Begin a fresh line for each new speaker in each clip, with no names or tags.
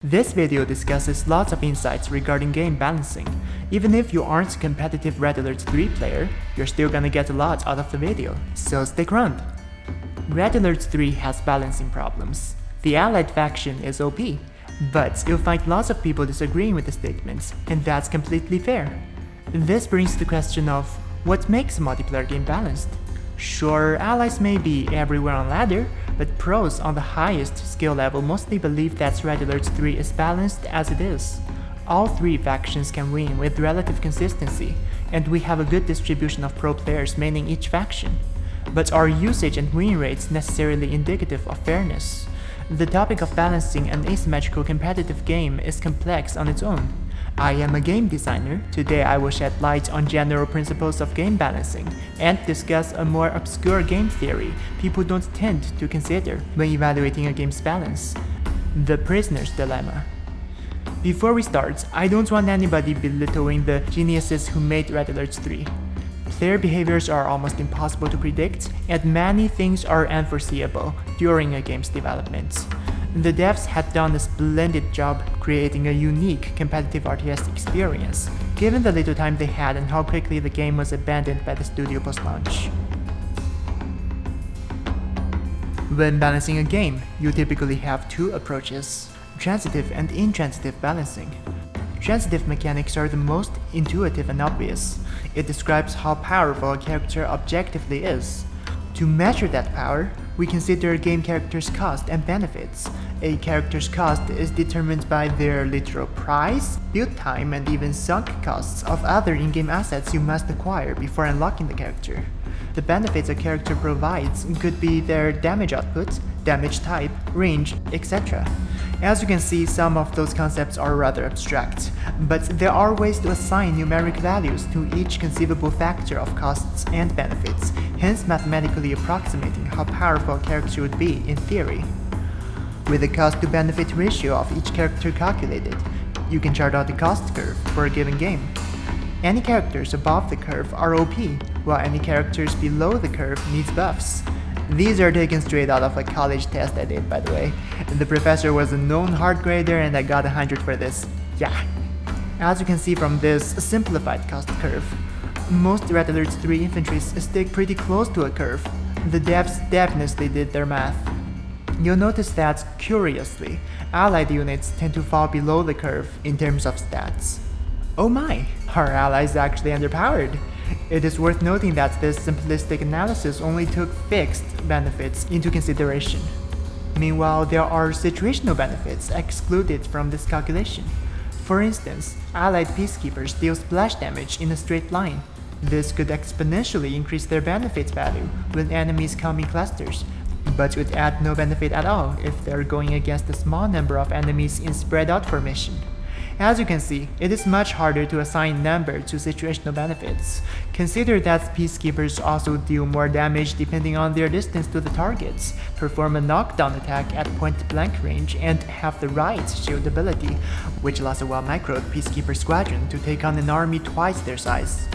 This video discusses lots of insights regarding game balancing. Even if you aren't a competitive Red Alert 3 player, you're still gonna get a lot out of the video, so stick around. Red Alert 3 has balancing problems. The allied faction is OP, but you'll find lots of people disagreeing with the statements, and that's completely fair. This brings the question of, what makes a multiplayer game balanced? Sure, allies may be everywhere on ladder, but pros on the highest skill level mostly believe that Red Alert 3 is balanced as it is. All three factions can win with relative consistency, and we have a good distribution of pro players maining each faction. But are usage and win rates necessarily indicative of fairness? The topic of balancing an asymmetrical competitive game is complex on its own. I am a game designer. Today I will shed light on general principles of game balancing and discuss a more obscure game theory people don't tend to consider when evaluating a game's balance: the prisoner's dilemma. Before we start, I don't want anybody belittling the geniuses who made Red Alert 3. Player behaviors are almost impossible to predict, and many things are unforeseeable during a game's development. The devs had done a splendid job creating a unique competitive RTS experience, given the little time they had and how quickly the game was abandoned by the studio post-launch. When balancing a game, you typically have two approaches: transitive and intransitive balancing. Transitive mechanics are the most intuitive and obvious. It describes how powerful a character objectively is. To measure that power, we consider a game character's cost and benefits. A character's cost is determined by their literal price, build time, and even sunk costs of other in-game assets you must acquire before unlocking the character. The benefits a character provides could be their damage output, damage type, range, etc. As you can see, some of those concepts are rather abstract, but there are ways to assign numeric values to each conceivable factor of costs and benefits, hence mathematically approximating how powerful a character would be in theory. With the cost-to-benefit ratio of each character calculated, you can chart out the cost curve for a given game. Any characters above the curve are OP, while any characters below the curve needs buffs. These are taken straight out of a college test I did, by the way. The professor was a known hard grader and I got 100 for this. Yeah. As you can see from this simplified cost curve, most Red Alert 3 infantries stick pretty close to a curve. The devs definitely did their math. You'll notice that, curiously, allied units tend to fall below the curve in terms of stats. Oh my, our allies actually underpowered. It is worth noting that this simplistic analysis only took fixed benefits into consideration. Meanwhile, there are situational benefits excluded from this calculation. For instance, allied peacekeepers deal splash damage in a straight line. This could exponentially increase their benefit value when enemies come in clusters, but would add no benefit at all if they're going against a small number of enemies in spread-out formation. As you can see, it is much harder to assign number to situational benefits. Consider that peacekeepers also deal more damage depending on their distance to the targets, perform a knockdown attack at point-blank range, and have the right shield ability, which allows a well-microed peacekeeper squadron to take on an army twice their size.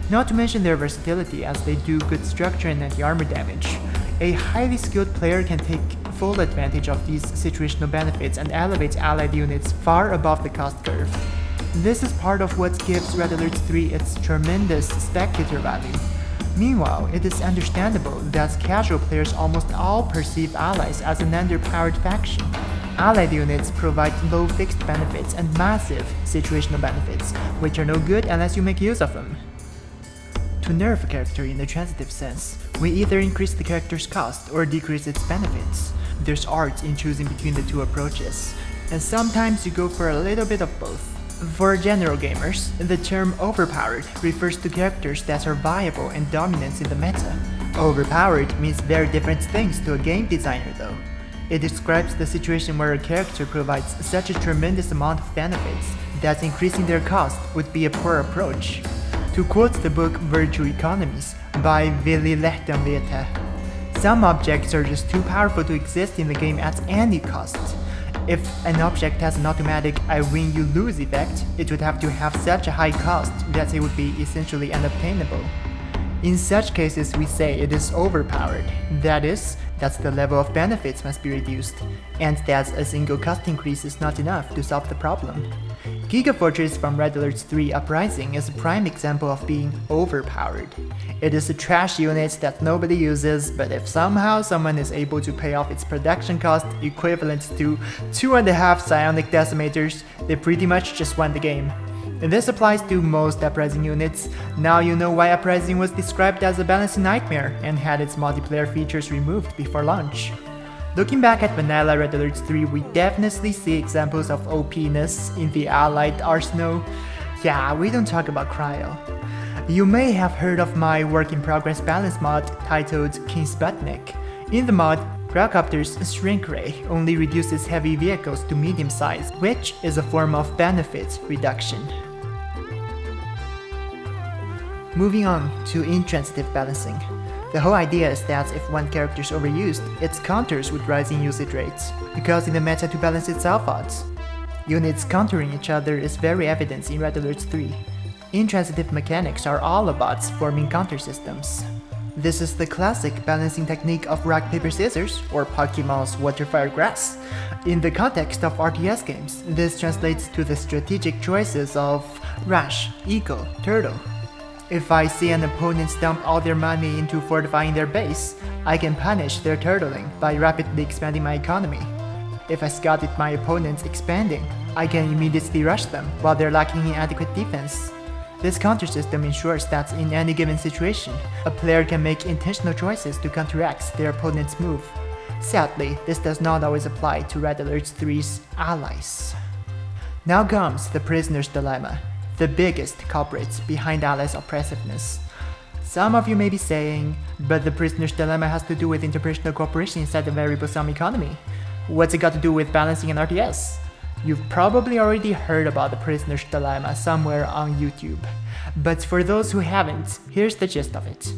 Not to mention their versatility, as they do good structure and anti-armor damage. A highly skilled player can take full advantage of these situational benefits and elevate allied units far above the cost curve. This is part of what gives Red Alert 3 its tremendous spectator value. Meanwhile, it is understandable that casual players almost all perceive allies as an underpowered faction. Allied units provide low fixed benefits and massive situational benefits, which are no good unless you make use of them. To nerf a character in the transitive sense, we either increase the character's cost or decrease its benefits. There's art in choosing between the two approaches, and sometimes you go for a little bit of both. For general gamers, the term overpowered refers to characters that are viable and dominant in the meta. Overpowered means very different things to a game designer though. It describes the situation where a character provides such a tremendous amount of benefits that increasing their cost would be a poor approach. To quote the book Virtue Economies by Willy Lechtenwete, some objects are just too powerful to exist in the game at any cost. If an object has an automatic I win you lose effect, it would have to have such a high cost that it would be essentially unobtainable. In such cases, we say it is overpowered. That is, that the level of benefits must be reduced, and that a single cost increase is not enough to solve the problem. Gigafortress from Red Alert 3 Uprising is a prime example of being overpowered. It is a trash unit that nobody uses, but if somehow someone is able to pay off its production cost equivalent to 2.5 psionic decimators, they pretty much just won the game. And this applies to most Uprising units. Now you know why Uprising was described as a balancing nightmare and had its multiplayer features removed before launch. Looking back at vanilla Red Alert 3, we definitely see examples of OP-ness in the allied arsenal. Yeah, we don't talk about Cryo. You may have heard of my work-in-progress balance mod titled King Sputnik. In the mod, Cryocopter's shrink ray only reduces heavy vehicles to medium size, which is a form of benefit reduction. Moving on to Intransitive Balancing. The whole idea is that if one character is overused, its counters would rise in usage rates, causing the meta to balance itself out. Units countering each other is very evident in Red Alert 3. Intransitive mechanics are all about forming counter systems. This is the classic balancing technique of rock, paper, scissors, or Pokemon's water, fire, grass. In the context of RTS games, this translates to the strategic choices of Rush, Eco, Turtle. If I see an opponent dump all their money into fortifying their base, I can punish their turtling by rapidly expanding my economy. If I scouted my opponents expanding, I can immediately rush them while they're lacking in adequate defense. This counter system ensures that in any given situation, a player can make intentional choices to counteract their opponent's move. Sadly, this does not always apply to Red Alert 3's allies. Now comes the prisoner's dilemma, the biggest culprit behind allies' oppressiveness. Some of you may be saying, but the prisoner's dilemma has to do with interpersonal cooperation inside a variable sum economy. What's it got to do with balancing an RTS? You've probably already heard about the prisoner's dilemma somewhere on YouTube. But for those who haven't, here's the gist of it.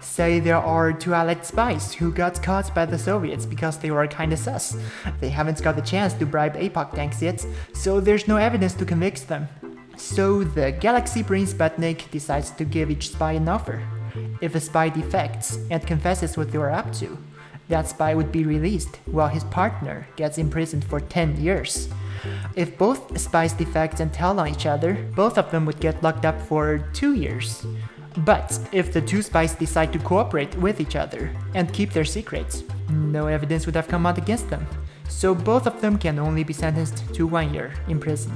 Say there are two allied spies who got caught by the Soviets because they were kinda sus. They haven't got the chance to bribe APOC tanks yet, so there's no evidence to convict them. So the Galaxy Brain Sputnik decides to give each spy an offer. If a spy defects and confesses what they were up to, that spy would be released while his partner gets imprisoned for 10 years. If both spies defect and tell on each other, both of them would get locked up for 2 years. But if the two spies decide to cooperate with each other and keep their secrets, no evidence would have come out against them. So both of them can only be sentenced to 1 year in prison.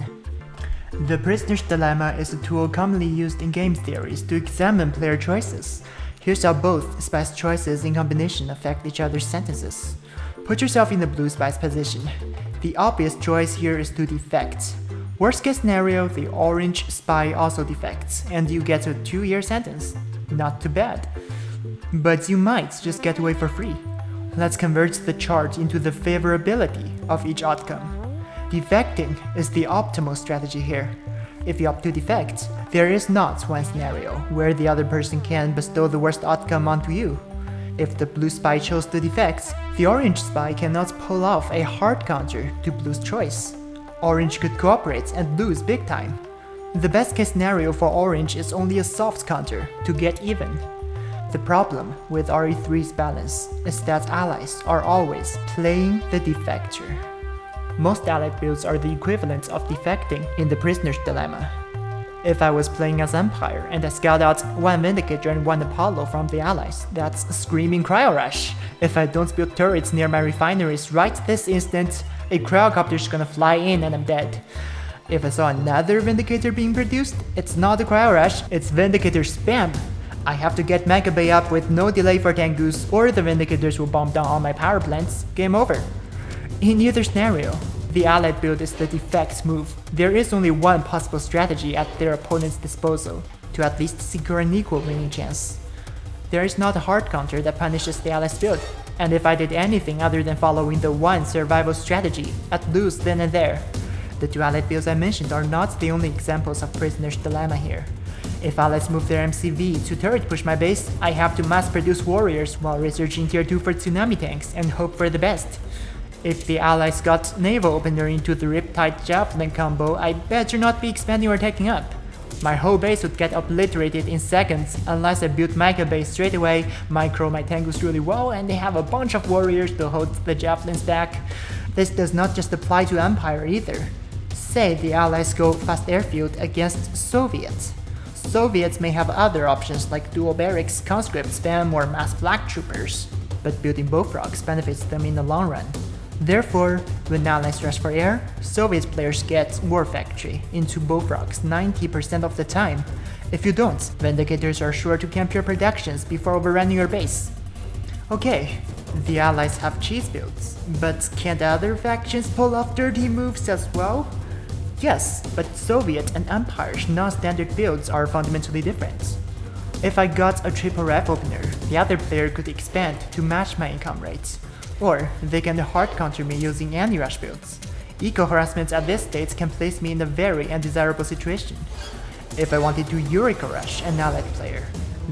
The prisoner's dilemma is a tool commonly used in game theories to examine player choices. Here's how both spies' choices in combination affect each other's sentences. Put yourself in the blue spy's position. The obvious choice here is to defect. Worst case scenario, the orange spy also defects, and you get a 2-year sentence. Not too bad. But you might just get away for free. Let's convert the chart into the favorability of each outcome. Defecting is the optimal strategy here. If you opt to defect, there is not one scenario where the other person can bestow the worst outcome onto you. If the blue spy chose to defect, the orange spy cannot pull off a hard counter to blue's choice. Orange could cooperate and lose big time. The best case scenario for orange is only a soft counter to get even. The problem with RE3's balance is that allies are always playing the defector. Most allied builds are the equivalent of defecting in the prisoner's dilemma. If I was playing as Empire and I scout out one Vindicator and one Apollo from the allies, that's screaming Cryo Rush. If I don't build turrets near my refineries right this instant, a Cryocopter's gonna fly in and I'm dead. If I saw another Vindicator being produced, it's not a Cryo Rush, it's Vindicator spam. I have to get Mega Bay up with no delay for Tengus, or the Vindicators will bomb down all my power plants. Game over. In either scenario, the allied build is the defect move. There is only one possible strategy at their opponent's disposal, to at least secure an equal winning chance. There is not a hard counter that punishes the allied's build, and if I did anything other than following the one survival strategy, I'd lose then and there. The two allied builds I mentioned are not the only examples of prisoner's dilemma here. If allies move their MCV to turret push my base, I have to mass produce warriors while researching tier 2 for tsunami tanks and hope for the best. If the allies got naval opener into the Riptide Javelin combo, I better not be expanding or taking up. My whole base would get obliterated in seconds unless I built Mega Base straight away. Micro my tangles really well, and they have a bunch of warriors to hold the javelin stack. This does not just apply to Empire either. Say the Allies go fast airfield against Soviets. Soviets may have other options like dual barracks, conscript spam, or mass flag troopers, but building bullfrogs benefits them in the long run. Therefore, when Allies rush for air, Soviet players get War Factory into bullfrogs 90% of the time. If you don't, Vindicators are sure to camp your productions before overrunning your base. Okay, the Allies have cheese builds, but can't other factions pull off dirty moves as well? Yes, but Soviet and Empire's non-standard builds are fundamentally different. If I got a triple ref opener, the other player could expand to match my income rate. Or they can hard counter me using anti-rush builds. Eco-harassment at this stage can place me in a very undesirable situation. If I wanted to Yuriko Rush an allied player,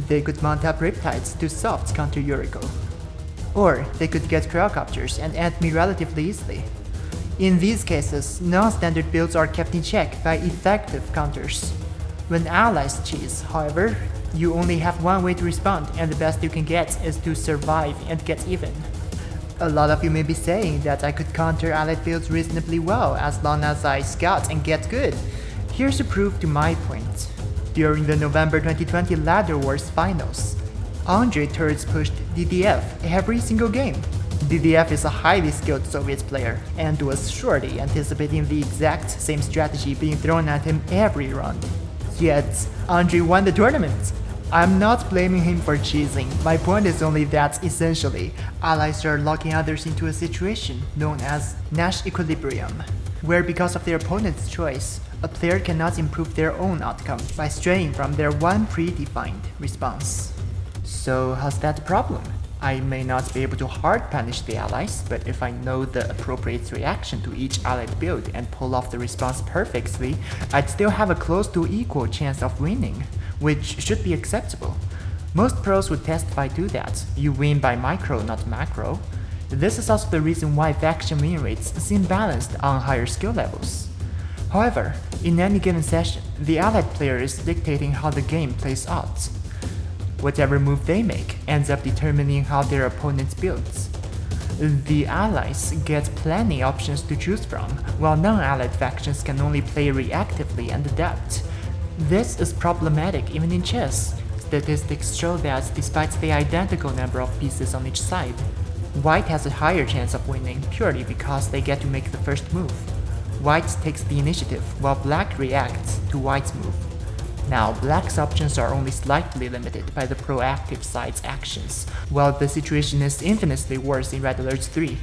they could mount up Riptides to soft counter Yuriko. Or they could get Cryocopters and end me relatively easily. In these cases, non-standard builds are kept in check by effective counters. When allies cheese, however, you only have one way to respond, and the best you can get is to survive and get even. A lot of you may be saying that I could counter allied builds reasonably well as long as I scout and get good. Here's a proof to my point. During the November 2020 Ladder Wars finals, Andre turrets pushed DDF every single game. DDF is a highly skilled Soviet player and was surely anticipating the exact same strategy being thrown at him every round. Yet, Andre won the tournament. I'm not blaming him for cheesing. My point is only that, essentially, allies are locking others into a situation known as Nash Equilibrium, where because of their opponent's choice, a player cannot improve their own outcome by straying from their one predefined response. So how's that a problem? I may not be able to hard punish the allies, but if I know the appropriate reaction to each allied build and pull off the response perfectly, I'd still have a close to equal chance of winning, which should be acceptable. Most pros would testify to that. You win by micro, not macro. This is also the reason why faction win rates seem balanced on higher skill levels. However, in any given session, the allied player is dictating how the game plays out. Whatever move they make ends up determining how their opponent builds. The allies get plenty options to choose from, while non-allied factions can only play reactively and adapt. This is problematic even in chess. Statistics show that despite the identical number of pieces on each side, White has a higher chance of winning purely because they get to make the first move. White takes the initiative while Black reacts to White's move. Now, Black's options are only slightly limited by the proactive side's actions, while the situation is infinitely worse in Red Alert 3.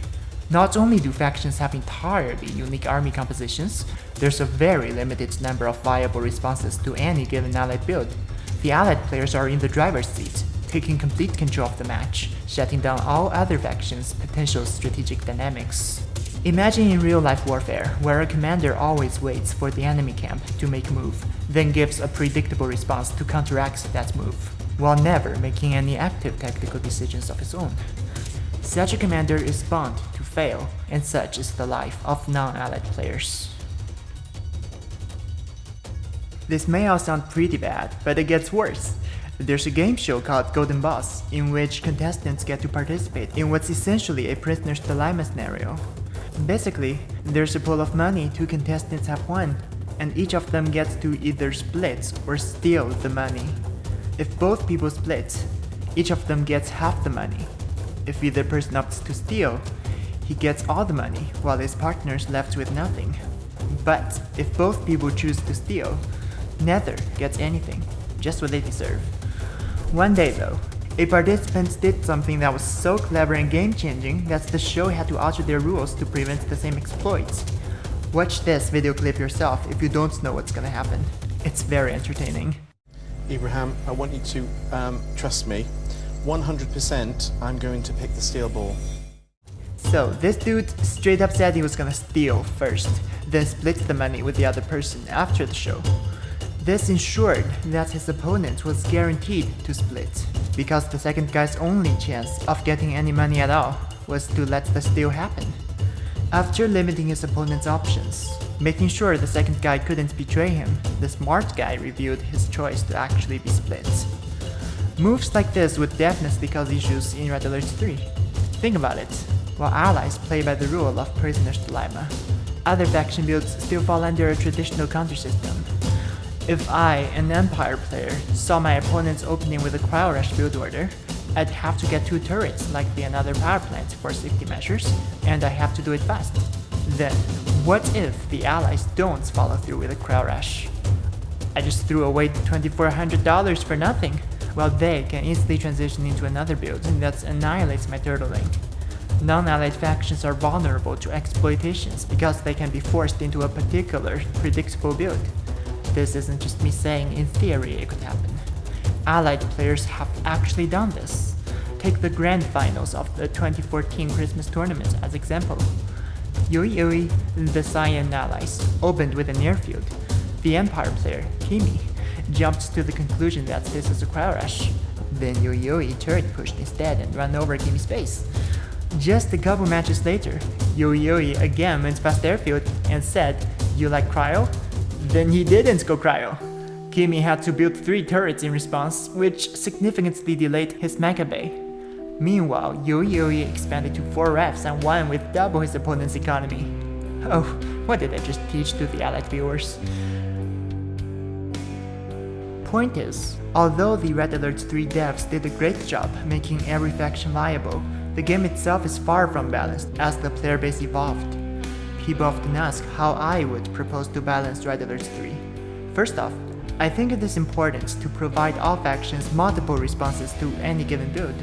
Not only do factions have entirely unique army compositions, there's a very limited number of viable responses to any given allied build. The allied players are in the driver's seat, taking complete control of the match, shutting down all other factions' potential strategic dynamics. Imagine in real-life warfare, where a commander always waits for the enemy camp to make a move, then gives a predictable response to counteract that move, while never making any active tactical decisions of his own. Such a commander is bound to fail, and such is the life of non-allied players. This may all sound pretty bad, but it gets worse. There's a game show called Golden Boss, in which contestants get to participate in what's essentially a prisoner's dilemma scenario. Basically, there's a pool of money two contestants have won, and each of them gets to either split or steal the money. If both people split, each of them gets half the money. If either person opts to steal, he gets all the money, while his partner's left with nothing. But if both people choose to steal, neither gets anything, just what they deserve. One day though, a participant did something that was so clever and game-changing that the show had to alter their rules to prevent the same exploits. Watch this video clip yourself if you don't know what's gonna happen. It's very entertaining.
Ibrahim, I want you to trust me. 100% I'm going to pick the steel ball.
So this dude straight up said he was gonna steal first, then split the money with the other person after the show. This ensured that his opponent was guaranteed to split, because the second guy's only chance of getting any money at all was to let the steal happen. After limiting his opponent's options, Making sure the second guy couldn't betray him, the smart guy revealed his choice to actually be split. Moves like this would definitely cause issues in Red Alert 3. Think about it. While allies play by the rule of Prisoner's Dilemma, other faction builds still fall under a traditional counter system. If I, an Empire player, saw my opponents opening with a Cryo Rush build order, I'd have to get 2 turrets like the another power plant for safety measures, and I have to do it fast. Then, what if the allies don't follow through with a Cryo Rush? I just threw away $2,400 for nothing, while they can easily transition into another build that annihilates my turtling. Non-allied factions are vulnerable to exploitations because they can be forced into a particular, predictable build. This isn't just me saying in theory it could happen. Allied players have actually done this. Take the grand finals of the 2014 Christmas tournament as example. Yui, the Cyan allies, opened with an airfield. The Empire player, Kimi, jumped to the conclusion that this is a Cryo Rush. Then Yui turret pushed instead and ran over Kimi's base. Just a couple matches later, Yui again went past airfield and said, "You like cryo?" Then he didn't go cryo. Kimi had to build 3 turrets in response, which significantly delayed his mecha bay. Meanwhile, Yui expanded to 4 refs and won with double his opponent's economy. Oh, what did I just teach to the allied viewers? Point is, although the Red Alert 3 devs did a great job making every faction viable, the game itself is far from balanced as the player base evolved. People often ask how I would propose to balance Red Alert 3. First off, I think it is important to provide all factions multiple responses to any given build.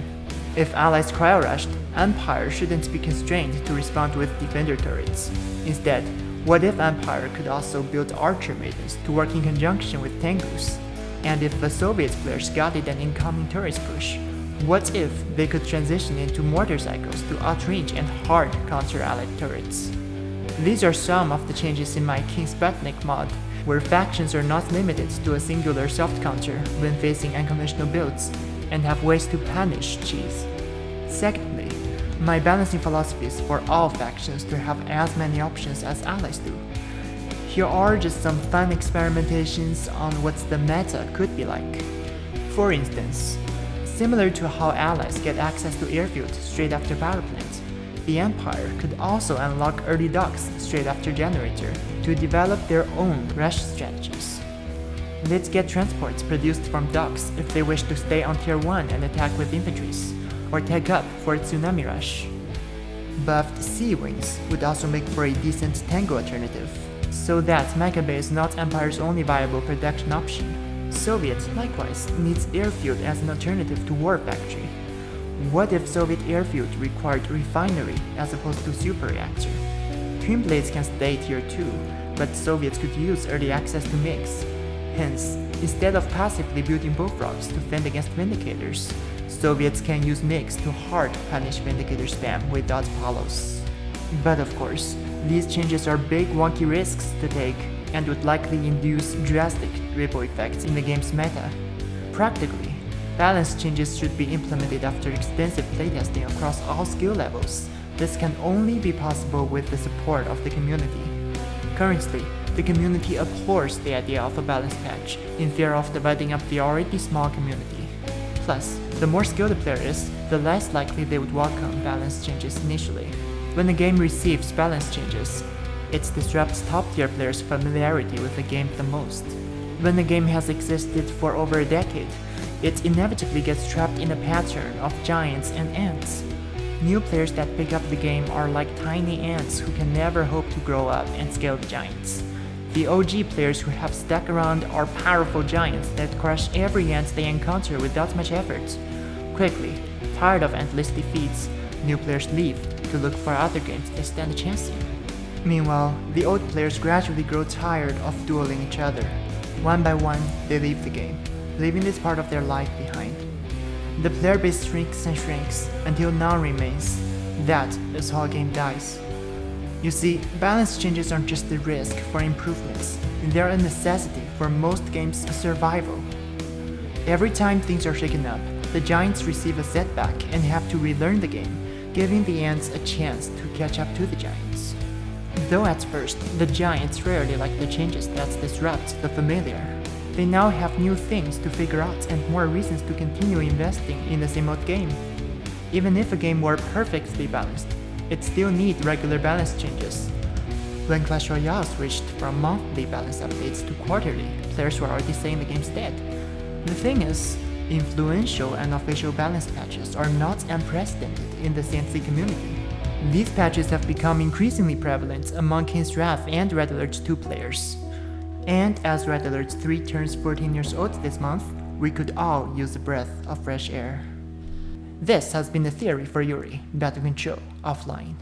If allies Cryo Rushed, Empire shouldn't be constrained to respond with defender turrets. Instead, what if Empire could also build Archer Maidens to work in conjunction with Tengus? And if the Soviet players got an incoming turret push, what if they could transition into mortar cycles to outrange and hard counter allied turrets? These are some of the changes in my King Sputnik mod, where factions are not limited to a singular soft counter when facing unconventional builds, and have ways to punish cheese. Secondly, my balancing philosophy is for all factions to have as many options as allies do. Here are just some fun experimentations on what the meta could be like. For instance, similar to how allies get access to airfield straight after power plant, the Empire could also unlock early docks straight after generator to develop their own rush strategies. Let's get transports produced from docks if they wish to stay on tier 1 and attack with infantries, or tag up for a tsunami rush. Buffed sea wings would also make for a decent tango alternative, so that mecha bay is not Empire's only viable production option. Soviet, likewise, needs airfield as an alternative to war factory. What if Soviet airfield required refinery as opposed to super reactor? Twin blades can stay tier 2, but Soviets could use early access to MiGs. Hence, instead of passively building bullfrogs to fend against Vindicators, Soviets can use MiGs to hard punish Vindicator spam without follows. But of course, these changes are big wonky risks to take and would likely induce drastic ripple effects in the game's meta. Practically, balance changes should be implemented after extensive playtesting across all skill levels. This can only be possible with the support of the community. Currently, the community abhors the idea of a balance patch in fear of dividing up the already small community. Plus, the more skilled a player is, the less likely they would welcome balance changes initially. When a game receives balance changes, it disrupts top-tier players' familiarity with the game the most. When a game has existed for over a decade, it inevitably gets trapped in a pattern of giants and ants. New players that pick up the game are like tiny ants who can never hope to grow up and scale the giants. The OG players who have stuck around are powerful giants that crush every ant they encounter without much effort. Quickly, tired of endless defeats, new players leave to look for other games they stand a chance in. Meanwhile, the old players gradually grow tired of dueling each other. One by one, they leave the game, leaving this part of their life behind. The player base shrinks and shrinks until none remains. That is how a game dies. You see, balance changes aren't just a risk for improvements, they're a necessity for most games' survival. Every time things are shaken up, the giants receive a setback and have to relearn the game, giving the ants a chance to catch up to the giants. Though at first, the giants rarely like the changes that disrupt the familiar, they now have new things to figure out and more reasons to continue investing in the same old game. Even if a game were perfectly balanced, it still needs regular balance changes. When Clash Royale switched from monthly balance updates to quarterly, players were already saying the game's dead. The thing is, influential and official balance patches are not unprecedented in the CNC community. These patches have become increasingly prevalent among King's Wrath and Red Alert 2 players. And as Red Alert 3 turns 14 years old this month, we could all use a breath of fresh air. This has been the theory for Yuri, Battlefield Show, offline.